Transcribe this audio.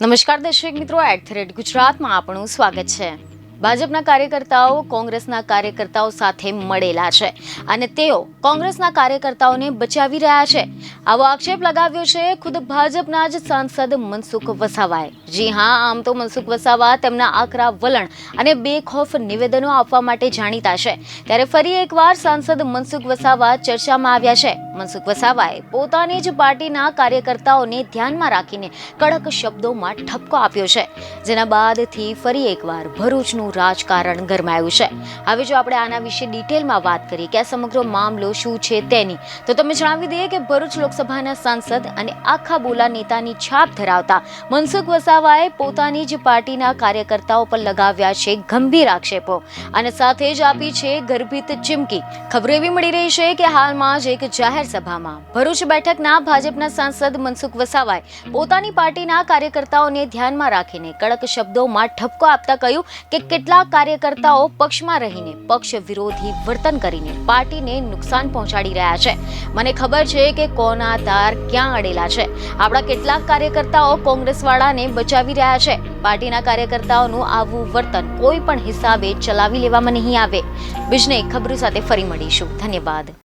નમસ્કાર દર્શક મિત્રો, @ગુજરાતમાં આપણું સ્વાગત છે। ભાજપના કાર્યકર્તાઓ કોંગ્રેસના કાર્યકર્તાઓ સાથે મળેલા છે અને તેઓ કોંગ્રેસના કાર્યકર્તાઓને બચાવી રહ્યા છે, આવો આક્ષેપ લગાવ્યો છે ખુદ ભાજપના જ સાંસદ મનસુખ વસાવાએ। જી હા, આમ તો મનસુખ વસાવા તેમના આકરા વલણ અને બેખૌફ નિવેદનો આપવા માટે જાણીતા છે, ત્યારે ફરી એકવાર સાંસદ મનસુખ વસાવા ચર્ચામાં આવ્યા છે। મનસુખ વસાવાએ પોતાની જ પાર્ટીના કાર્યકર્તાઓને ધ્યાનમાં રાખીને કડક શબ્દોમાં ઠપકો આપ્યો છે, જેના બાદથી ફરી એકવાર ભરૂચનું રાજકારણ ગરમાયું છે। હવે જો આપણે આના વિશે ડિટેલમાં વાત કરીએ કે આ સમગ્ર મામલો શું છે તેની, તો તમે જણાવી દઈએ કે ભરૂચ લોકસભાના સાંસદ અને આખા બોલા નેતાની છાપ ધરાવતા મનસુખ વસાવાએ પોતાની જ પાર્ટીના કાર્યકર્તાઓ પર લગાવ્યા છે ગંભીર આક્ષેપો અને સાથે જ આપી છે ગર્ભિત ચીમકી। ખબર એવી મળી રહી છે કે હાલમાં જ એક જાહેર સભામાં ભરૂચ બેઠકના ભાજપના સાંસદ મનસુખ વસાવાએ પોતાની પાર્ટીના કાર્યકર્તાઓને ધ્યાનમાં રાખીને કડક શબ્દોમાં ઠપકો આપતા કહ્યું કે કેટલાક કાર્યકર્તાઓ પક્ષમાં રહીને પક્ષ વિરોધી વર્તન કરીને પાર્ટીને નુકસાન પહોંચાડી રહ્યા છે। મને ખબર છે કે કોના તાર ક્યાં અડેલા છે। આપણા કેટલાક કાર્યકર્તાઓ કોંગ્રેસવાળાને બચાવી રહ્યા છે। પાર્ટીના કાર્યકર્તાઓનું આવું વર્તન કોઈ પણ હિસાબે ચલાવી લેવામાં નહીં આવે। બીજને ખબરો સાથે ફરી મળીશું। ધન્યવાદ।